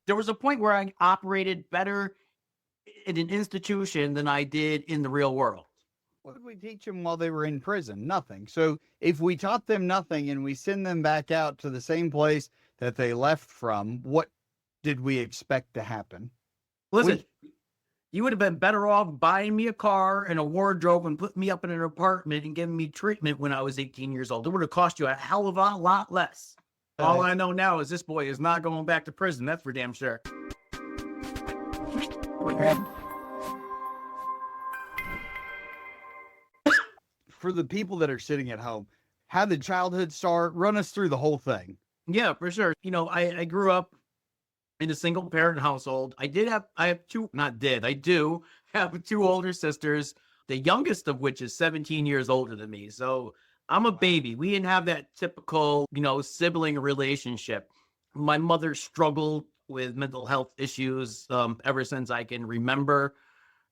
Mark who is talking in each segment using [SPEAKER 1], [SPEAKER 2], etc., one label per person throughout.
[SPEAKER 1] There was a point where I operated better in an institution than I did in the real world.
[SPEAKER 2] What did we teach them while they were in prison? Nothing. So if we taught them nothing and we send them back out to the same place that they left from, what did we expect to happen?
[SPEAKER 1] Listen, you would have been better off buying me a car and a wardrobe and putting me up in an apartment and giving me treatment when I was 18 years old. It would have cost you a hell of a lot less. All I know now is this boy is not going back to prison. That's for damn sure.
[SPEAKER 2] For the people that are sitting at home, how did childhood start? Run us through the whole thing.
[SPEAKER 1] Yeah, for sure. I grew up in a single parent household. I do have two older sisters, the youngest of which is 17 years older than me. So I'm a baby. We didn't have that typical, sibling relationship. My mother struggled with mental health issues ever since I can remember.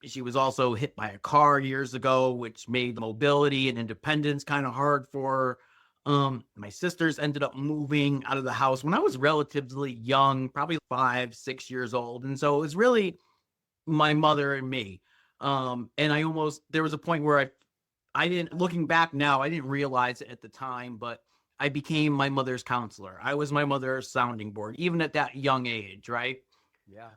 [SPEAKER 1] She was also hit by a car years ago, which made mobility and independence kind of hard for her. My sisters ended up moving out of the house when I was relatively young, probably 5, 6 years old. And so it was really my mother and me. And there was a point where looking back now, I didn't realize it at the time, but I became my mother's counselor. I was my mother's sounding board, even at that young age, right?
[SPEAKER 2] Yeah.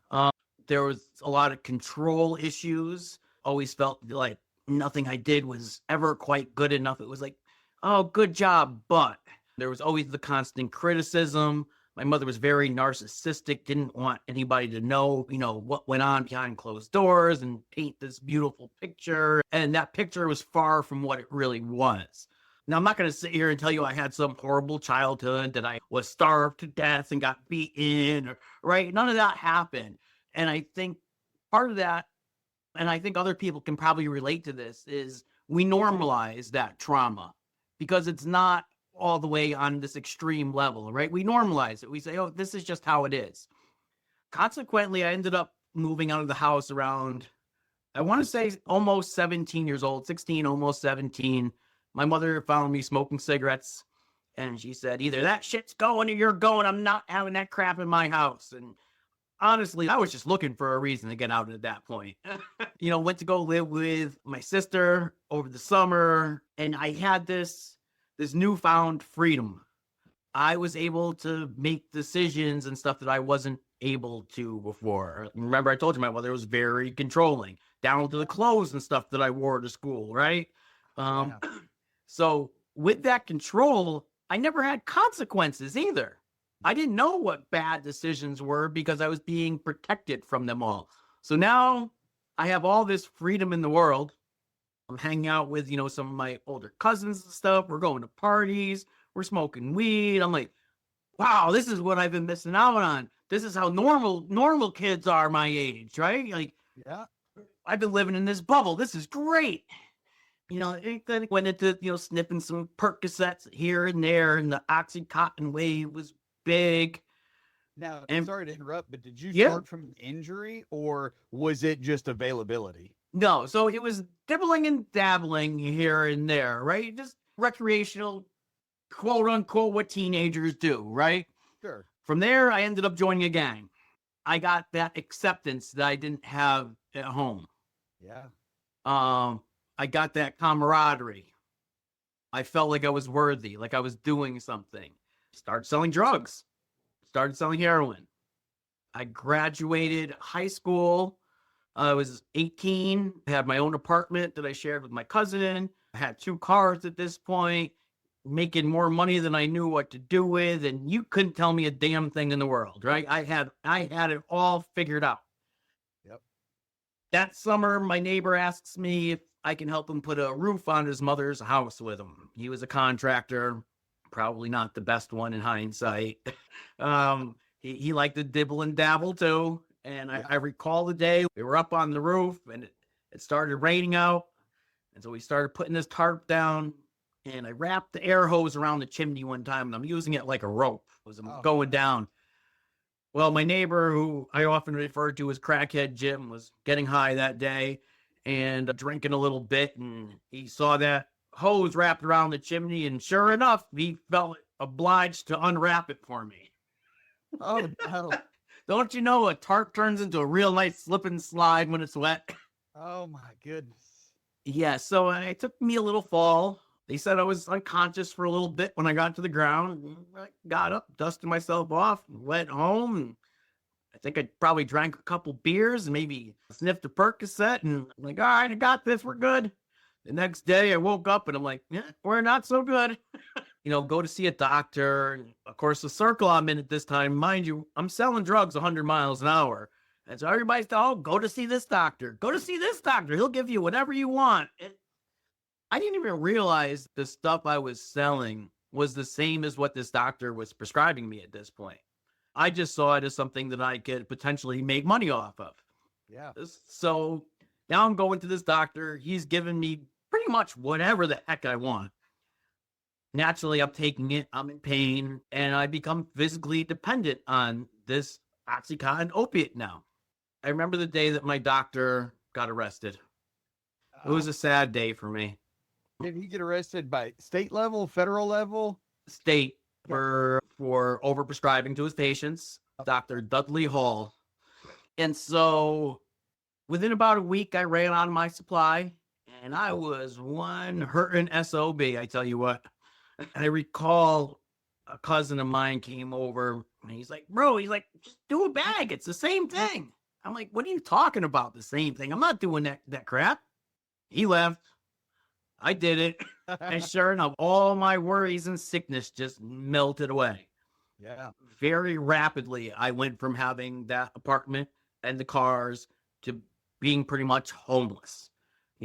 [SPEAKER 1] There was a lot of control issues. Always felt like nothing I did was ever quite good enough. It was like, oh, good job. But there was always the constant criticism. My mother was very narcissistic, didn't want anybody to know, what went on behind closed doors and paint this beautiful picture. And that picture was far from what it really was. Now, I'm not going to sit here and tell you I had some horrible childhood, that I was starved to death and got beaten, right? None of that happened. And I think part of that, and I think other people can probably relate to this, is we normalize that trauma because it's not all the way on this extreme level, right? We normalize it. We say, oh, this is just how it is. Consequently, I ended up moving out of the house around, I want to say almost 17 years old, 16, almost 17. My mother found me smoking cigarettes and she said, either that shit's going or you're going. I'm not having that crap in my house. And honestly, I was just looking for a reason to get out at that point. Went to go live with my sister over the summer, and I had this newfound freedom. I was able to make decisions and stuff that I wasn't able to before. Remember, I told you my mother was very controlling, down to the clothes and stuff that I wore to school, right?
[SPEAKER 2] Yeah.
[SPEAKER 1] So with that control, I never had consequences either. I didn't know what bad decisions were because I was being protected from them all. So now I have all this freedom in the world. I'm hanging out with, some of my older cousins and stuff. We're going to parties. We're smoking weed. I'm like, wow, this is what I've been missing out on. This is how normal kids are my age, right? Like,
[SPEAKER 2] yeah,
[SPEAKER 1] I've been living in this bubble. This is great. Then went into, sniffing some Percocets here and there, and the Oxycontin wave was big.
[SPEAKER 2] Now,
[SPEAKER 1] and
[SPEAKER 2] sorry to interrupt, but did you
[SPEAKER 1] Yeah.
[SPEAKER 2] start from injury or was it just availability?
[SPEAKER 1] No, so it was dibbling and dabbling here and there, right? Just recreational, quote unquote, what teenagers do, right?
[SPEAKER 2] Sure.
[SPEAKER 1] From there, I ended up joining a gang. I got that acceptance that I didn't have at home.
[SPEAKER 2] Yeah.
[SPEAKER 1] I got that camaraderie. I felt like I was worthy, like I was doing something. Started selling drugs. Started selling heroin. I graduated high school. I was 18. I had my own apartment that I shared with my cousin. I had 2 cars at this point, making more money than I knew what to do with. And you couldn't tell me a damn thing in the world, right? I had it all figured out.
[SPEAKER 2] Yep.
[SPEAKER 1] That summer, my neighbor asks me if I can help him put a roof on his mother's house with him. He was a contractor, probably not the best one in hindsight. He liked to dibble and dabble too. And I recall the day we were up on the roof and it started raining out. And so we started putting this tarp down and I wrapped the air hose around the chimney one time and I'm using it like a rope. It was going down. Well, my neighbor, who I often refer to as Crackhead Jim, was getting high that day and drinking a little bit. And he saw that hose wrapped around the chimney. And sure enough, he felt obliged to unwrap it for me.
[SPEAKER 2] Oh, no.
[SPEAKER 1] Don't you know a tarp turns into a real nice slip and slide when it's wet?
[SPEAKER 2] Oh my goodness.
[SPEAKER 1] Yeah, so it took me a little fall. They said I was unconscious for a little bit when I got to the ground. I got up, dusted myself off, went home, and I think I probably drank a couple beers and maybe sniffed a Percocet, and I'm like, all right, I got this, we're good. The next day I woke up and I'm like, yeah, we're not so good. Go to see a doctor. And of course, the circle I'm in at this time, mind you, I'm selling drugs 100 miles an hour. And so everybody's oh, go to see this doctor. Go to see this doctor. He'll give you whatever you want. And I didn't even realize the stuff I was selling was the same as what this doctor was prescribing me at this point. I just saw it as something that I could potentially make money off of.
[SPEAKER 2] Yeah.
[SPEAKER 1] So now I'm going to this doctor. He's giving me pretty much whatever the heck I want. Naturally, I'm taking it. I'm in pain, and I become physically dependent on this Oxycontin opiate now. I remember the day that my doctor got arrested. It was a sad day for me.
[SPEAKER 2] Did he get arrested by state level, federal level?
[SPEAKER 1] State for overprescribing to his patients, Dr. Dudley Hall. And so within about a week, I ran out of my supply, and I was one hurting SOB, I tell you what. I recall a cousin of mine came over, and he's like, bro, just do a bag. It's the same thing. I'm like, what are you talking about? The same thing? I'm not doing that crap. He left. I did it. And sure enough, all my worries and sickness just melted away.
[SPEAKER 2] Yeah.
[SPEAKER 1] Very rapidly, I went from having that apartment and the cars to being pretty much homeless.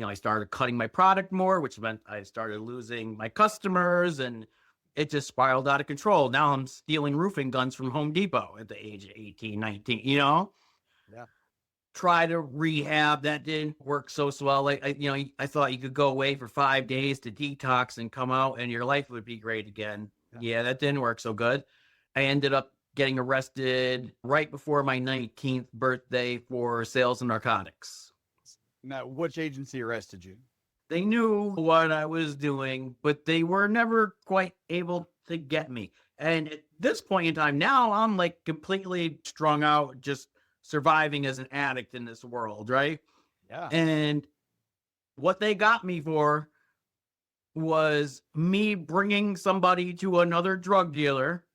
[SPEAKER 1] I started cutting my product more, which meant I started losing my customers, and it just spiraled out of control. Now I'm stealing roofing guns from Home Depot at the age of 18, 19,
[SPEAKER 2] Yeah.
[SPEAKER 1] Try to rehab. That didn't work so well. I thought you could go away for 5 days to detox and come out and your life would be great again. Yeah, that didn't work so good. I ended up getting arrested right before my 19th birthday for sales of narcotics.
[SPEAKER 2] Now, which agency arrested you?
[SPEAKER 1] They knew what I was doing, but they were never quite able to get me. And at this point in time, now I'm completely strung out, just surviving as an addict in this world, right?
[SPEAKER 2] Yeah.
[SPEAKER 1] And what they got me for was me bringing somebody to another drug dealer,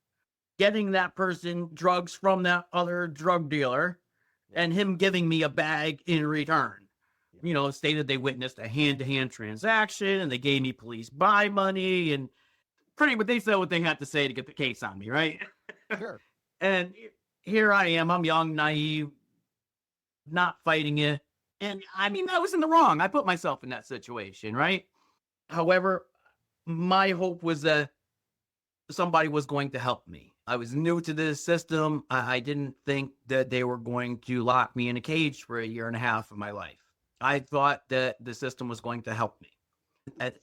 [SPEAKER 1] getting that person drugs from that other drug dealer, and him giving me a bag in return. Stated they witnessed a hand-to-hand transaction and they gave me police buy money and pretty much they said what they had to say to get the case on me, right?
[SPEAKER 2] Sure.
[SPEAKER 1] And here I am. I'm young, naive, not fighting it. And I was in the wrong. I put myself in that situation, right? However, my hope was that somebody was going to help me. I was new to this system. I didn't think that they were going to lock me in a cage for 1.5 years of my life. I thought that the system was going to help me.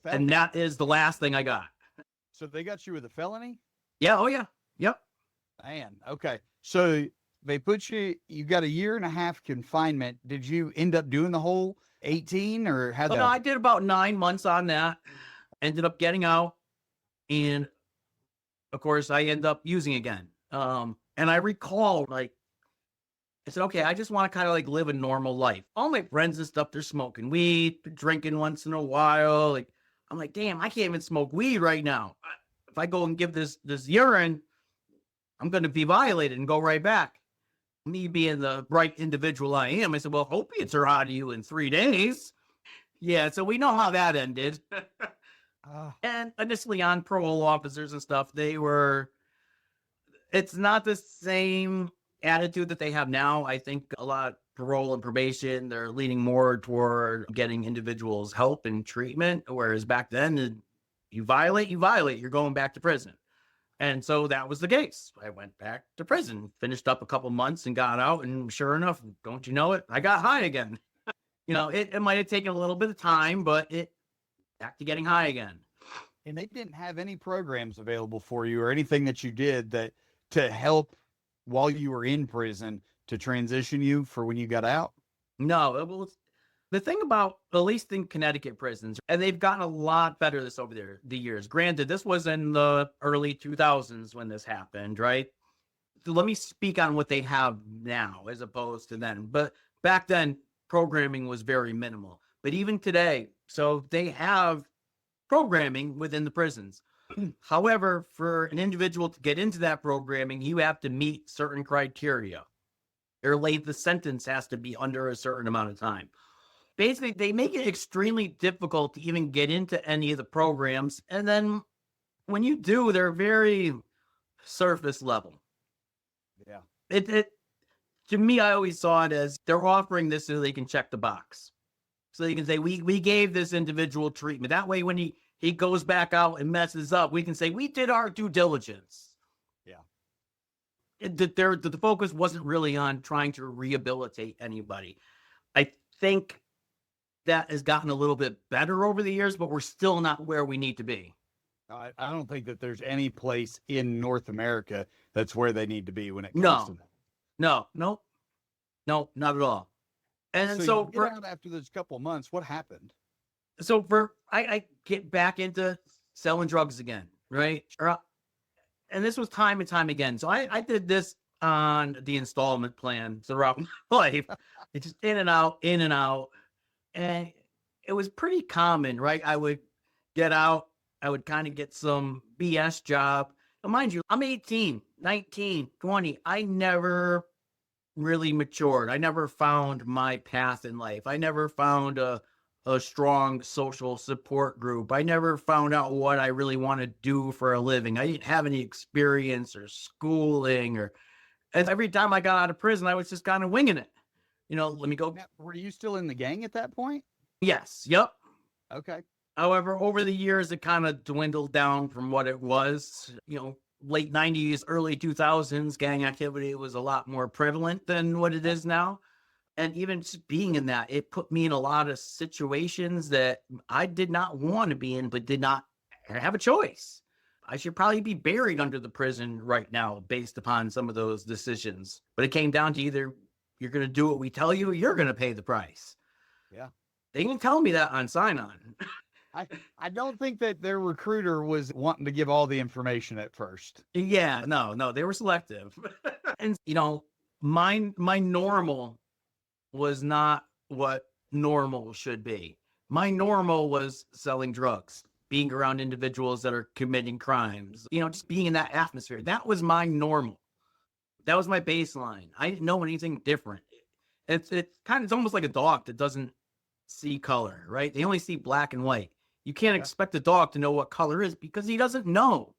[SPEAKER 1] And that is the last thing I got.
[SPEAKER 2] So they got you with a felony?
[SPEAKER 1] Yeah. Oh, yeah. Yep.
[SPEAKER 2] Man. Okay. So they put you got 1.5 years confinement. Did you end up doing the whole 18 or how?
[SPEAKER 1] No, I did about 9 months on that. Ended up getting out. And of course, I end up using again. And I recall, I said, okay, I just want to kind of live a normal life. All my friends and stuff, they're smoking weed, they're drinking once in a while. I'm like, damn, I can't even smoke weed right now. If I go and give this urine, I'm going to be violated and go right back. Me being the bright individual I am, I said, well, opiates are out of you in 3 days. Yeah, so we know how that ended. And initially on parole officers and stuff, it's not the same attitude that they have now. I think a lot of parole and probation, they're leaning more toward getting individuals help and treatment, whereas back then, you violate, you're going back to prison. And so that was the case. I went back to prison, finished up a couple months and got out, and sure enough, don't you know it, I got high again. It might have taken a little bit of time, but back to getting high again.
[SPEAKER 2] And they didn't have any programs available for you or anything that you did to help while you were in prison to transition you for when you got out?
[SPEAKER 1] No, the thing about, at least in Connecticut prisons, and they've gotten a lot better this over the years. Granted, this was in the early 2000s when this happened, right? let me speak on what they have now as opposed to then. But back then, programming was very minimal. But even today, so they have programming within the prisons. However, for an individual to get into that programming, you have to meet certain criteria. Their length of sentence has to be under a certain amount of time. Basically, they make it extremely difficult to even get into any of the programs. And then when you do, they're very surface level.
[SPEAKER 2] Yeah.
[SPEAKER 1] It to me, I always saw it as they're offering this so they can check the box. So you can say, we gave this individual treatment. That way, when he goes back out and messes up, we can say, we did our due diligence.
[SPEAKER 2] Yeah.
[SPEAKER 1] The focus wasn't really on trying to rehabilitate anybody. I think that has gotten a little bit better over the years, but we're still not where we need to be.
[SPEAKER 2] I don't think that there's any place in North America that's where they need to be when it comes
[SPEAKER 1] No.
[SPEAKER 2] to that.
[SPEAKER 1] No, not at all. And so
[SPEAKER 2] you get out after those couple of months, what happened?
[SPEAKER 1] So I get back into selling drugs again, right? And this was time and time again. So I did this on the installment plan throughout my life. It's just in and out. And it was pretty common, right? I would get out. I would kind of get some BS job. But mind you, I'm 18, 19, 20. I never really matured. I never found my path in life. I never found a strong social support group. I never found out what I really want to do for a living. I didn't have any experience or schooling and every time I got out of prison, I was just kind of winging it. Let me go.
[SPEAKER 2] Now, were you still in the gang at that point?
[SPEAKER 1] Yes. Yep.
[SPEAKER 2] Okay.
[SPEAKER 1] However, over the years, it kind of dwindled down from what it was. Late 90s, early 2000s, gang activity was a lot more prevalent than what it is now. And even just being in that, it put me in a lot of situations that I did not want to be in, but did not have a choice. I should probably be buried under the prison right now based upon some of those decisions. But it came down to either you're going to do what we tell you or you're going to pay the price.
[SPEAKER 2] Yeah.
[SPEAKER 1] They didn't tell me that on sign-on.
[SPEAKER 2] I don't think that their recruiter was wanting to give all the information at first.
[SPEAKER 1] Yeah, no, they were selective. And, my normal was not what normal should be. My normal was selling drugs, being around individuals that are committing crimes, just being in that atmosphere. That was my normal. That was my baseline. I didn't know anything different. It's almost like a dog that doesn't see color, right? They only see black and white. You can't expect a dog to know what color is because he doesn't know.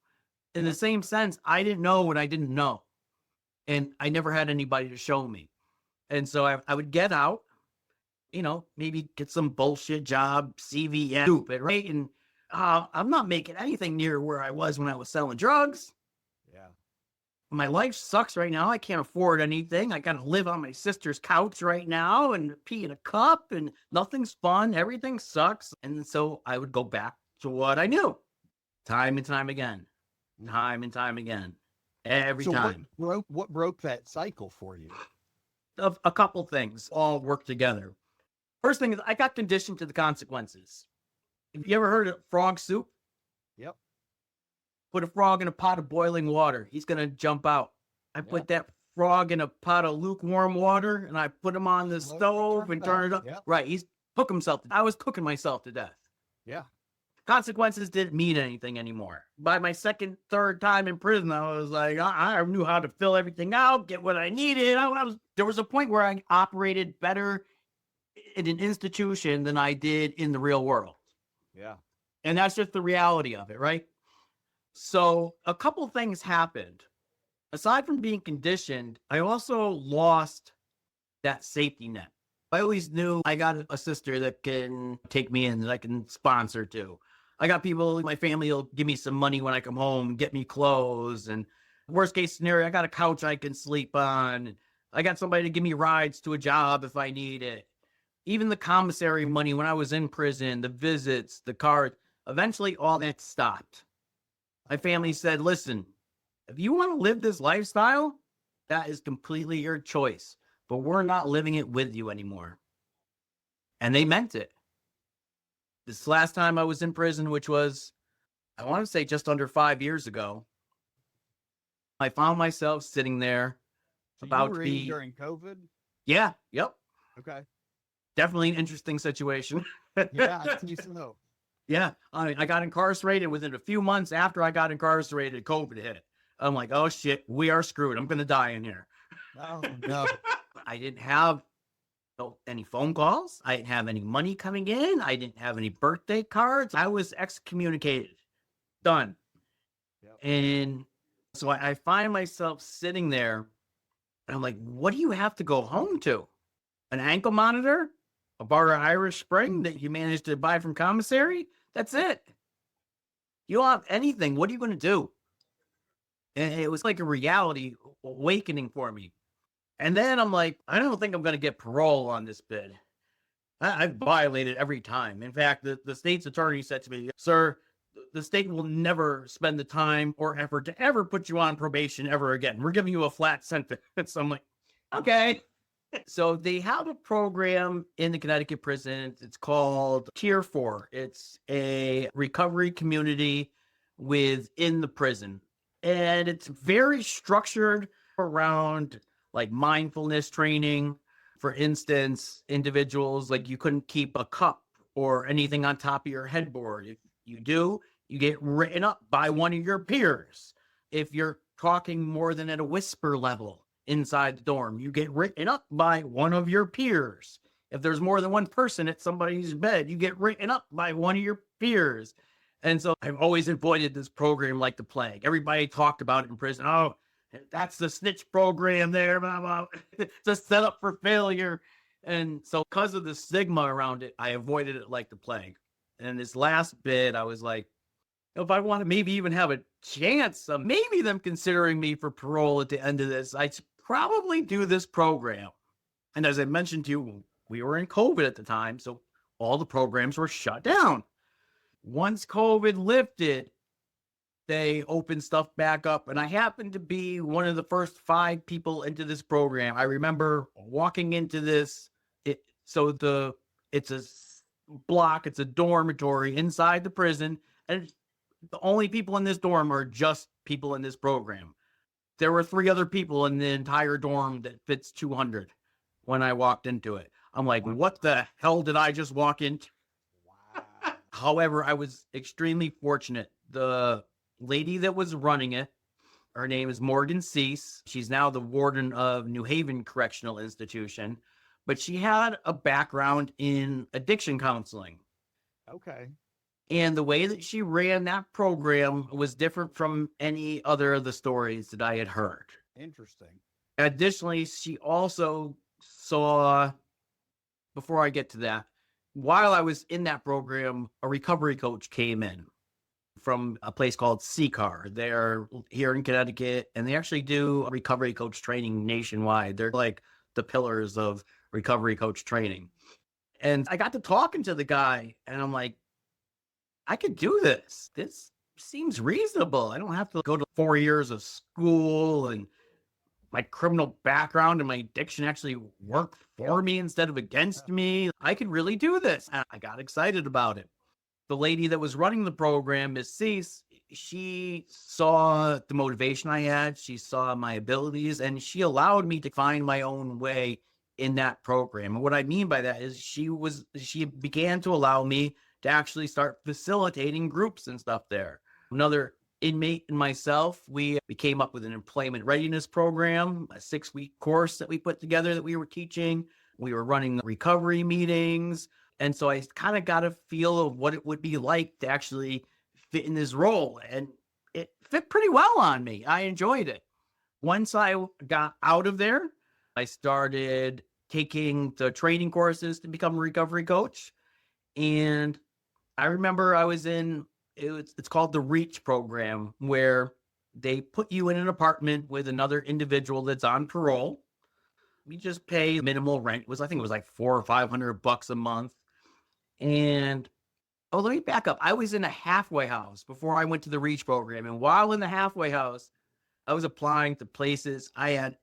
[SPEAKER 1] In the same sense, I didn't know what I didn't know. And I never had anybody to show me. And so I would get out, maybe get some bullshit job, CVS, stupid, right? And I'm not making anything near where I was when I was selling drugs.
[SPEAKER 2] Yeah.
[SPEAKER 1] My life sucks right now. I can't afford anything. I got to live on my sister's couch right now and pee in a cup and nothing's fun. Everything sucks. And so I would go back to what I knew time and time again, every time.
[SPEAKER 2] What broke that cycle for you?
[SPEAKER 1] Of a couple things all work together. First thing is I got conditioned to the consequences. Have you ever heard of frog soup?
[SPEAKER 2] Yep.
[SPEAKER 1] Put a frog in a pot of boiling water. He's going to jump out. I put that frog in a pot of lukewarm water and I put him on the stove and turn it up.
[SPEAKER 2] Yeah.
[SPEAKER 1] Right. He's cook himself. I was cooking myself to death.
[SPEAKER 2] Yeah.
[SPEAKER 1] Consequences didn't mean anything anymore. By my third time in prison, I was like, I knew how to fill everything out, get what I needed. There was a point where I operated better in an institution than I did in the real world.
[SPEAKER 2] Yeah.
[SPEAKER 1] And that's just the reality of it, right? So a couple things happened. Aside from being conditioned, I also lost that safety net. I always knew I got a sister that can take me in, that I can sponsor to. I got people, my family will give me some money when I come home, get me clothes. And worst case scenario, I got a couch I can sleep on. I got somebody to give me rides to a job if I need it. Even the commissary money when I was in prison, the visits, the cards, eventually all that stopped. My family said, listen, if you want to live this lifestyle, that is completely your choice, but we're not living it with you anymore. And they meant it. This last time I was in prison, which was, I want to say just under 5 years ago, I found myself sitting there
[SPEAKER 2] So you
[SPEAKER 1] about to
[SPEAKER 2] were in
[SPEAKER 1] be,
[SPEAKER 2] during COVID?
[SPEAKER 1] yeah, yep,
[SPEAKER 2] Okay.
[SPEAKER 1] definitely an interesting situation.
[SPEAKER 2] Yeah, I see so.
[SPEAKER 1] Yeah, I got incarcerated within a few months after I got incarcerated, COVID hit. I'm like, oh shit, we are screwed. I'm going to die in here.
[SPEAKER 2] Oh no.
[SPEAKER 1] I didn't have any phone calls. I didn't have any money coming in. I didn't have any birthday cards. I was excommunicated. Done.
[SPEAKER 2] Yep.
[SPEAKER 1] And so I find myself sitting there and I'm like, what do you have to go home to? An ankle monitor? A bar of Irish Spring that you managed to buy from commissary? That's it. You don't have anything. What are you going to do? And it was like a reality awakening for me. And then I'm like, I don't think I'm going to get parole on this bid. I've violated every time. In fact, the state's attorney said to me, sir, the state will never spend the time or effort to ever put you on probation ever again. We're giving you a flat sentence. So I'm like, okay. So they have a program in the Connecticut prison. It's called Tier 4. It's a recovery community within the prison. And it's very structured around like mindfulness training. For instance, individuals like you couldn't keep a cup or anything on top of your headboard. If you do, you get written up by one of your peers. If you're talking more than at a whisper level inside the dorm, you get written up by one of your peers. If there's more than one person at somebody's bed, you get written up by one of your peers. And so I've always avoided this program like the plague. Everybody talked about it in prison. Oh, that's the snitch program there. Blah, blah. It's a setup for failure. And so because of the stigma around it, I avoided it like the plague. And this last bid, I was like, if I want to maybe even have a chance of maybe them considering me for parole at the end of this, I should probably do this program. And as I mentioned to you, we were in COVID at the time, so all the programs were shut down. Once COVID lifted, they opened stuff back up, and I happened to be one of the first 5 people into this program. I remember walking into this. It's a block, it's a dormitory inside the prison, and the only people in this dorm are just people in this program. There were 3 other people in the entire dorm that fits 200 when I walked into it. I'm like, what the hell did I just walk into?
[SPEAKER 2] Wow.
[SPEAKER 1] However, I was extremely fortunate. The lady that was running it, her name is Morgan Cease. She's now the warden of New Haven Correctional Institution, but she had a background in addiction counseling.
[SPEAKER 2] Okay.
[SPEAKER 1] And the way that she ran that program was different from any other of the stories that I had heard.
[SPEAKER 2] Interesting.
[SPEAKER 1] Additionally, she also saw, before I get to that, while I was in that program, a recovery coach came in from a place called CCAR. They're here in Connecticut, and they actually do recovery coach training nationwide. They're like the pillars of recovery coach training. And I got to talking to the guy, and I'm like, I could do this. This seems reasonable. I don't have to go to 4 years of school, and my criminal background and my addiction actually work for me instead of against me. I could really do this. And I got excited about it. The lady that was running the program, Miss Cease, she saw the motivation I had. She saw my abilities, and she allowed me to find my own way in that program. And what I mean by that is she began to allow me to actually start facilitating groups and stuff there. Another inmate and myself, we came up with an employment readiness program, a 6-week course that we put together that we were teaching. We were running recovery meetings. And so I kind of got a feel of what it would be like to actually fit in this role. And it fit pretty well on me. I enjoyed it. Once I got out of there, I started taking the training courses to become a recovery coach. And I remember I was it's called the Reach program, where they put you in an apartment with another individual that's on parole. We just pay minimal rent. I think it was like $400 or $500 a month. And let me back up. I was in a halfway house before I went to the Reach program. And while in the halfway house, I was applying to places I had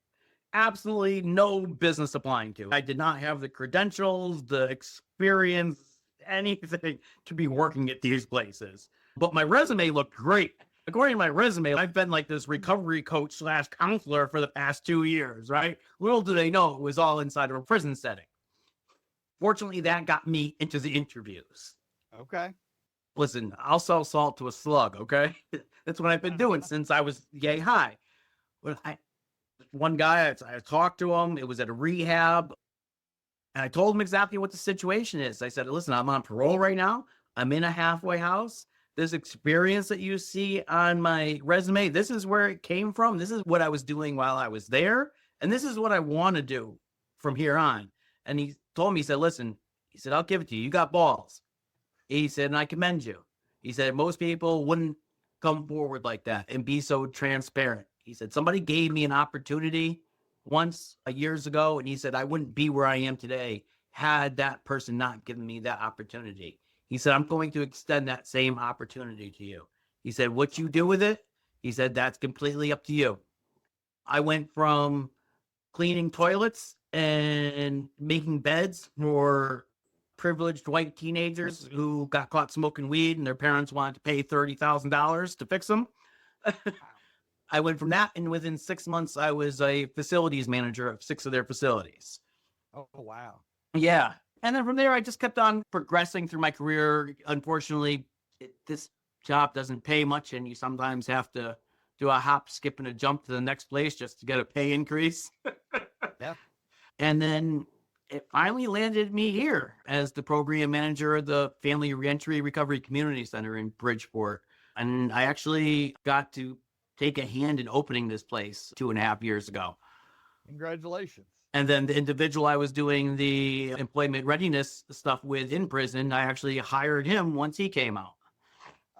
[SPEAKER 1] absolutely no business applying to. I did not have the credentials, the experience, anything to be working at these places. But my resume looked great. According to my resume, I've been like this recovery coach slash counselor for the past 2 years, right? Little do they know it was all inside of a prison setting. Fortunately, that got me into the interviews.
[SPEAKER 2] Okay.
[SPEAKER 1] Listen, I'll sell salt to a slug, okay? That's what I've been doing since I was yay high. One guy, I talked to him, it was at a rehab, and I told him exactly what the situation is. I said, listen, I'm on parole right now. I'm in a halfway house. This experience that you see on my resume, this is where it came from. This is what I was doing while I was there. And this is what I want to do from here on. And he told me, he said, listen, he said, I'll give it to you. You got balls. He said, and I commend you. He said, most people wouldn't come forward like that and be so transparent. He said, somebody gave me an opportunity once years ago, and he said, I wouldn't be where I am today had that person not given me that opportunity. He said, I'm going to extend that same opportunity to you. He said, what you do with it, he said, that's completely up to you. I went from cleaning toilets and making beds for privileged white teenagers who got caught smoking weed and their parents wanted to pay $30,000 to fix them. I went from that, and within 6 months, I was a facilities manager of 6 of their facilities.
[SPEAKER 2] Oh, wow.
[SPEAKER 1] Yeah. And then from there, I just kept on progressing through my career. Unfortunately, this job doesn't pay much, and you sometimes have to do a hop, skip, and a jump to the next place just to get a pay increase.
[SPEAKER 2] Yeah.
[SPEAKER 1] And then it finally landed me here as the program manager of the Family Reentry Recovery Community Center in Bridgeport. And I actually got to take a hand in opening this place 2.5 years ago.
[SPEAKER 2] Congratulations.
[SPEAKER 1] And then the individual I was doing the employment readiness stuff with in prison, I actually hired him once he came out.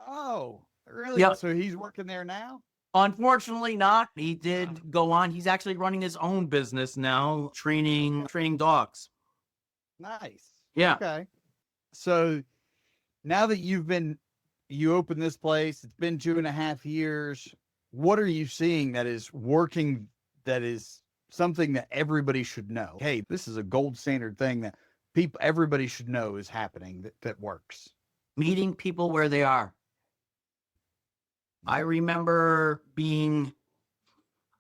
[SPEAKER 2] Oh, really?
[SPEAKER 1] Yep.
[SPEAKER 2] So he's working there now?
[SPEAKER 1] Unfortunately not. He did go on. He's actually running his own business now, training dogs.
[SPEAKER 2] Nice.
[SPEAKER 1] Yeah.
[SPEAKER 2] Okay. So now that you opened this place, it's been 2.5 years. What are you seeing that is working, that is something that everybody should know? Hey, this is a gold standard thing that everybody should know is happening that works.
[SPEAKER 1] Meeting people where they are. I remember being,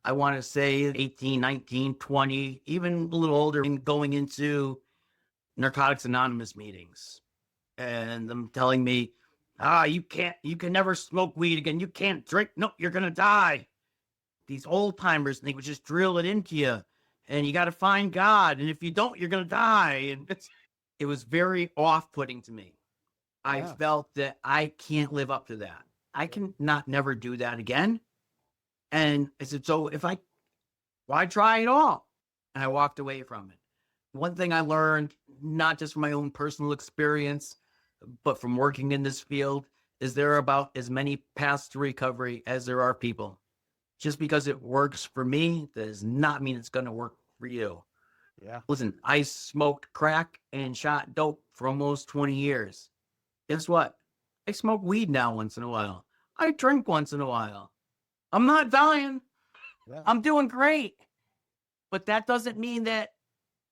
[SPEAKER 1] I want to say 18, 19, 20, even a little older, and going into Narcotics Anonymous meetings and them telling me, you can never smoke weed again. You can't drink. No, you're going to die. These old timers, they would just drill it into you, and you got to find God. And if you don't, you're going to die. And it was very off-putting to me. I felt that I can't live up to that. I can never do that again. And I said, so why try it all? And I walked away from it. One thing I learned, not just from my own personal experience, but from working in this field, is there are about as many paths to recovery as there are people. Just because it works for me does not mean it's going to work for you.
[SPEAKER 2] Yeah.
[SPEAKER 1] Listen, I smoked crack and shot dope for almost 20 years. Guess what? I smoke weed now once in a while. I drink once in a while. I'm not dying.
[SPEAKER 2] Yeah.
[SPEAKER 1] I'm doing great. But that doesn't mean that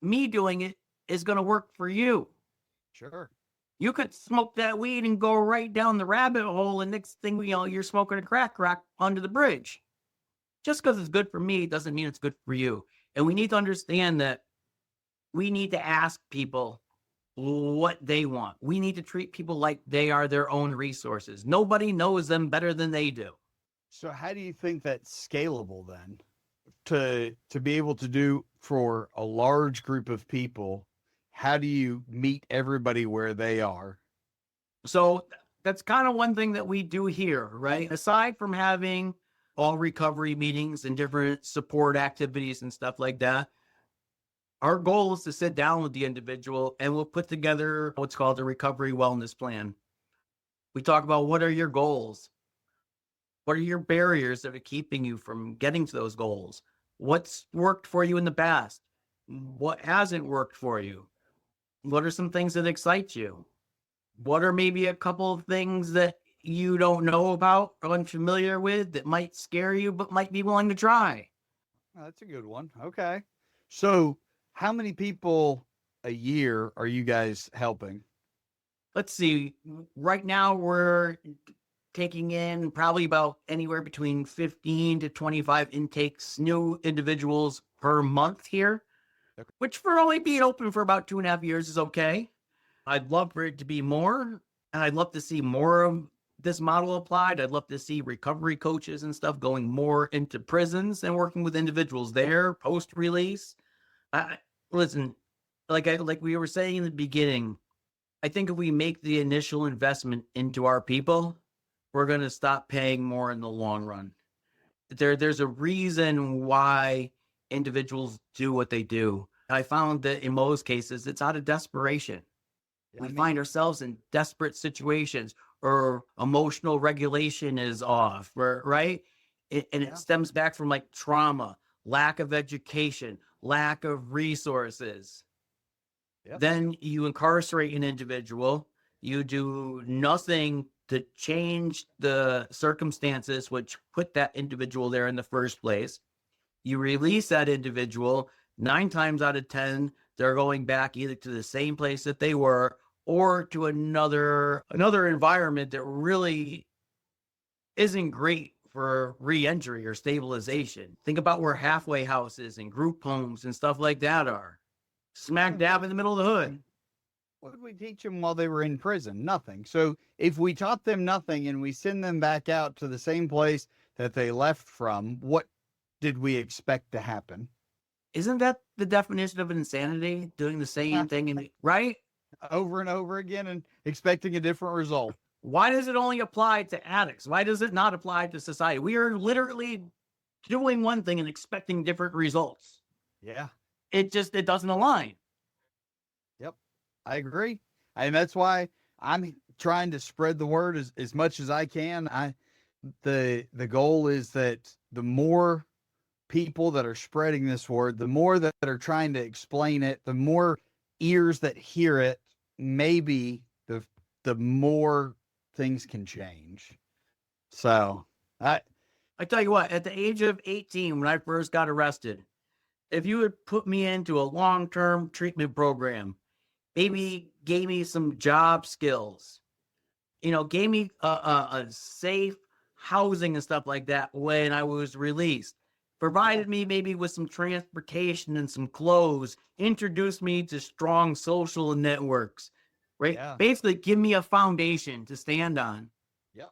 [SPEAKER 1] me doing it is going to work for you.
[SPEAKER 2] Sure.
[SPEAKER 1] You could smoke that weed and go right down the rabbit hole, and next thing you're smoking a crack under the bridge. Just because it's good for me doesn't mean it's good for you. And we need to understand that we need to ask people what they want. We need to treat people like they are their own resources. Nobody knows them better than they do.
[SPEAKER 2] So how do you think that's scalable then to be able to do for a large group of people? How do you meet everybody where they are?
[SPEAKER 1] So that's kind of one thing that we do here, right? Aside from having all recovery meetings and different support activities and stuff like that, our goal is to sit down with the individual and we'll put together what's called a recovery wellness plan. We talk about what are your goals? What are your barriers that are keeping you from getting to those goals? What's worked for you in the past? What hasn't worked for you? What are some things that excite you? What are maybe a couple of things that you don't know about or unfamiliar with that might scare you but might be willing to try?
[SPEAKER 2] Oh, that's a good one. Okay. So how many people a year are you guys helping?
[SPEAKER 1] Let's see. Right now we're taking in probably about anywhere between 15 to 25 intakes, new individuals per month here,
[SPEAKER 2] Okay.
[SPEAKER 1] which for only being open for about 2.5 years is okay. I'd love for it to be more, and I'd love to see more of this model applied. I'd love to see recovery coaches and stuff going more into prisons and working with individuals there post release. I listen, like we were saying in the beginning, I think if we make the initial investment into our people, we're going to stop paying more in the long run. There's a reason why individuals do what they do. I found that in most cases, it's out of desperation. We find ourselves in desperate situations, or emotional regulation is off, right? And it stems back from like trauma, lack of education, lack of resources.
[SPEAKER 2] Yep.
[SPEAKER 1] Then you incarcerate an individual. You do nothing to change the circumstances which put that individual there in the first place. You release that individual. 9 times out of 10, they're going back either to the same place that they were or to another environment that really isn't great for reentry or stabilization. Think about where halfway houses and group homes and stuff like that are. Smack dab in the middle of the hood.
[SPEAKER 2] What did we teach them while they were in prison? Nothing. So if we taught them nothing and we send them back out to the same place that they left from, what did we expect to happen?
[SPEAKER 1] Isn't that the definition of insanity? Doing the same thing, right?
[SPEAKER 2] Over and over again and expecting a different result.
[SPEAKER 1] Why does it only apply to addicts? Why does it not apply to society? We are literally doing one thing and expecting different results.
[SPEAKER 2] Yeah.
[SPEAKER 1] It doesn't align.
[SPEAKER 2] Yep. I agree. And that's why I'm trying to spread the word as much as I can. The goal is that the more people that are spreading this word, the more that are trying to explain it, the more ears that hear it, maybe the more things can change. So I
[SPEAKER 1] tell you what, at the age of 18, when I first got arrested, if you had put me into a long-term treatment program, maybe gave me some job skills, gave me a safe housing and stuff like that when I was released, provided me maybe with some transportation and some clothes, introduced me to strong social networks, right?
[SPEAKER 2] Yeah.
[SPEAKER 1] Basically, give me a foundation to stand on.
[SPEAKER 2] Yeah.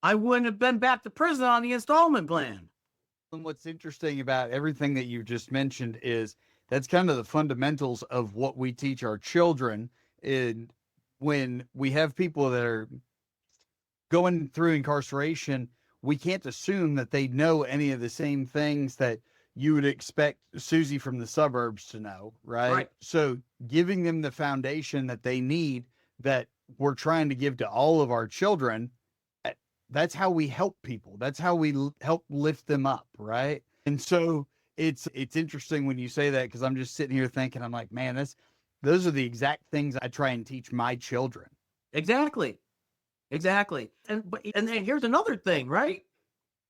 [SPEAKER 1] I wouldn't have been back to prison on the installment plan.
[SPEAKER 2] And what's interesting about everything that you just mentioned is that's kind of the fundamentals of what we teach our children. And when we have people that are going through incarceration, we can't assume that they know any of the same things that you would expect Susie from the suburbs to know, right? So giving them the foundation that they need, that we're trying to give to all of our children, that's how we help people. That's how we help lift them up, right? And so it's interesting when you say that, because I'm just sitting here thinking, I'm like, man, those are the exact things I try and teach my children.
[SPEAKER 1] Exactly. And then here's another thing, right?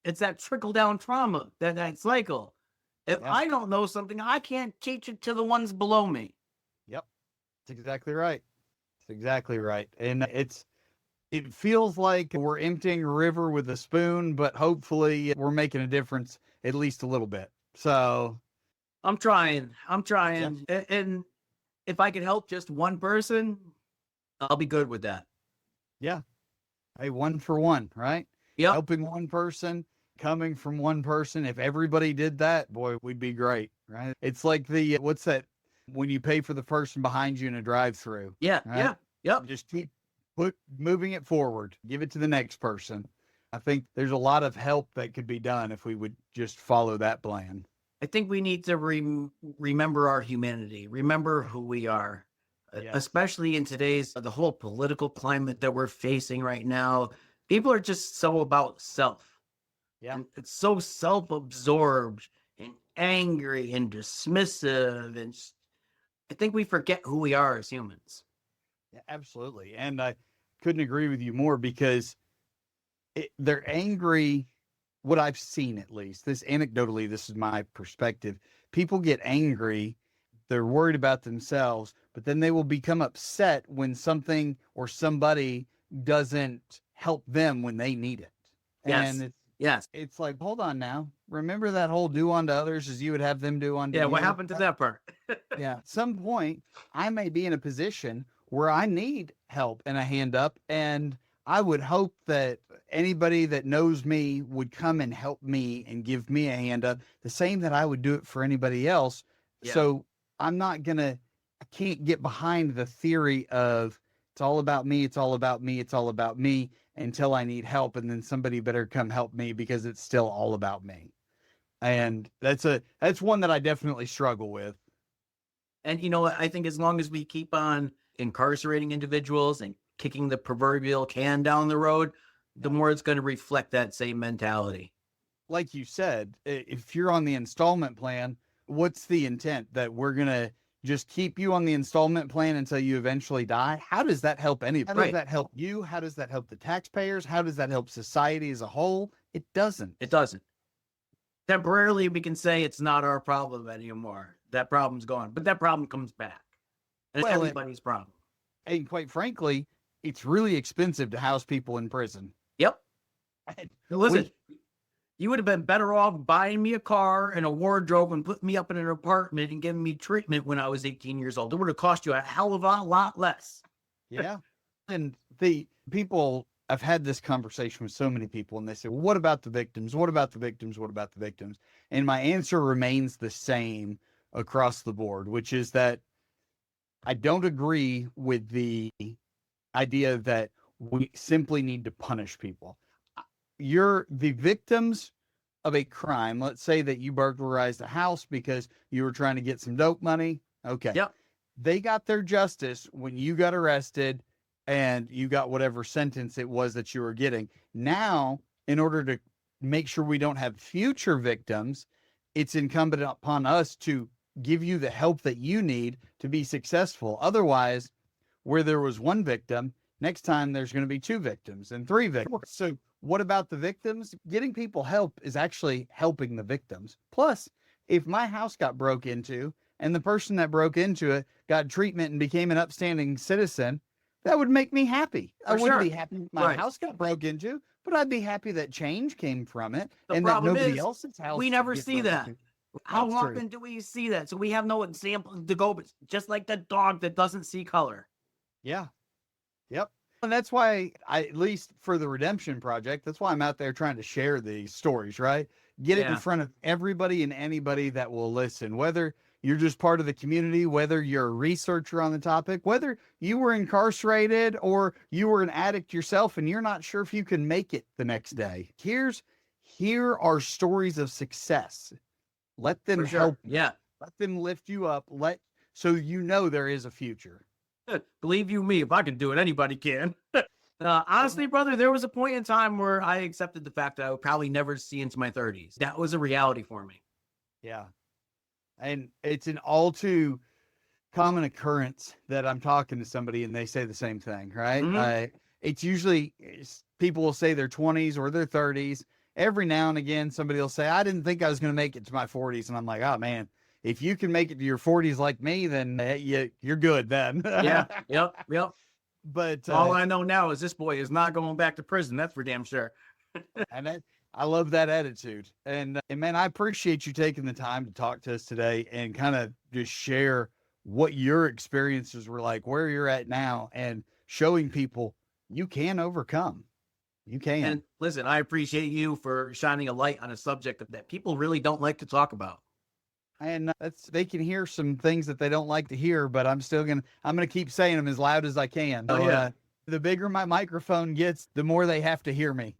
[SPEAKER 1] It's that trickle down trauma, that cycle. If I don't know something, I can't teach it to the ones below me.
[SPEAKER 2] Yep. That's exactly right. It's exactly right. And it feels like we're emptying a river with a spoon, but hopefully we're making a difference at least a little bit. So
[SPEAKER 1] I'm trying.
[SPEAKER 2] Yeah.
[SPEAKER 1] And if I could help just one person, I'll be good with that.
[SPEAKER 2] Yeah. Hey, 1 for 1, right?
[SPEAKER 1] Yep.
[SPEAKER 2] Helping one person, coming from one person. If everybody did that, boy, we'd be great, right? It's like what's that? When you pay for the person behind you in a drive-through.
[SPEAKER 1] Yeah.
[SPEAKER 2] Right?
[SPEAKER 1] Yeah. Yep.
[SPEAKER 2] Just keep moving it forward. Give it to the next person. I think there's a lot of help that could be done if we would just follow that plan.
[SPEAKER 1] I think we need to remember our humanity, remember who we are, especially in today's, the whole political climate that we're facing right now. People are just so about self.
[SPEAKER 2] Yeah.
[SPEAKER 1] And it's so self-absorbed and angry and dismissive. And I think we forget who we are as humans.
[SPEAKER 2] Yeah, absolutely. And I couldn't agree with you more, because they're angry. What I've seen, at least, anecdotally, this is my perspective. People get angry. They're worried about themselves, but then they will become upset when something or somebody doesn't help them when they need it.
[SPEAKER 1] Yes.
[SPEAKER 2] And
[SPEAKER 1] Yes.
[SPEAKER 2] it's like, hold on now. Remember that whole do unto others as you would have them do unto
[SPEAKER 1] Yeah.
[SPEAKER 2] you?
[SPEAKER 1] What happened to that part?
[SPEAKER 2] Yeah. At some point, I may be in a position where I need help and a hand up. And I would hope that anybody that knows me would come and help me and give me a hand up, the same that I would do it for anybody else.
[SPEAKER 1] Yeah.
[SPEAKER 2] So I can't get behind the theory of it's all about me, it's all about me, it's all about me until I need help. And then somebody better come help me because it's still all about me. And that's one that I definitely struggle with.
[SPEAKER 1] And you know what? I think as long as we keep on incarcerating individuals and kicking the proverbial can down the road, the more it's going to reflect that same mentality.
[SPEAKER 2] Like you said, if you're on the installment plan, what's the intent? That we're going to just keep you on the installment plan until you eventually die? How does that help anybody? How does that help you? How does that help the taxpayers? How does that help society as a whole? It doesn't.
[SPEAKER 1] It doesn't. Temporarily, we can say it's not our problem anymore. That problem's gone, but that problem comes back. And it's everybody's problem.
[SPEAKER 2] And quite frankly, it's really expensive to house people in prison.
[SPEAKER 1] Yep. Listen, you would have been better off buying me a car and a wardrobe and putting me up in an apartment and giving me treatment when I was 18 years old. It would have cost you a hell of a lot less.
[SPEAKER 2] Yeah. And the people, I've had this conversation with so many people and they say, well, what about the victims? What about the victims? What about the victims? And my answer remains the same across the board, which is that I don't agree with the idea that we simply need to punish people. You're the victims of a crime. Let's say that you burglarized a house because you were trying to get some dope money. Okay.
[SPEAKER 1] Yep.
[SPEAKER 2] They got their justice when you got arrested and you got whatever sentence it was that you were getting. Now, in order to make sure we don't have future victims, it's incumbent upon us to give you the help that you need to be successful. Otherwise, where there was one victim, next time there's going to be 2 victims and 3 victims. So what about the victims? Getting people help is actually helping the victims. Plus, if my house got broke into and the person that broke into it got treatment and became an upstanding citizen, that would make me happy. I wouldn't be happy if my house got broke into, but I'd be happy that change came from it and that nobody else's house.
[SPEAKER 1] We never see that. How often do we see that? So we have no example to go, but just like the dog that doesn't see color.
[SPEAKER 2] Yeah. Yep. And that's why at least for the Redemption Project, that's why I'm out there trying to share these stories, right? Get it in front of everybody and anybody that will listen, whether you're just part of the community, whether you're a researcher on the topic, whether you were incarcerated or you were an addict yourself and you're not sure if you can make it the next day. Here are stories of success. Let them help.
[SPEAKER 1] Yeah.
[SPEAKER 2] Let them lift you up. So you know there is a future.
[SPEAKER 1] Believe you me, if I can do it, anybody can. Honestly, brother, there was a point in time where I accepted the fact that I would probably never see into my 30s. That was a reality for me.
[SPEAKER 2] Yeah. And it's an all too common occurrence that I'm talking to somebody and they say the same thing, right?
[SPEAKER 1] Mm-hmm.
[SPEAKER 2] It's usually people will say their 20s or their 30s. Every now and again, somebody will say, I didn't think I was going to make it to my 40s. And I'm like, oh, man, if you can make it to your 40s like me, then you're good then.
[SPEAKER 1] Yeah. Yep.
[SPEAKER 2] But
[SPEAKER 1] all I know now is this boy is not going back to prison. That's for damn sure.
[SPEAKER 2] And I love that attitude. And man, I appreciate you taking the time to talk to us today and kind of just share what your experiences were like, where you're at now, and showing people you can overcome. You can.
[SPEAKER 1] And listen, I appreciate you for shining a light on a subject that people really don't like to talk about.
[SPEAKER 2] And they can hear some things that they don't like to hear, but I'm going to keep saying them as loud as I can.
[SPEAKER 1] Oh, yeah.
[SPEAKER 2] The bigger my microphone gets, the more they have to hear me.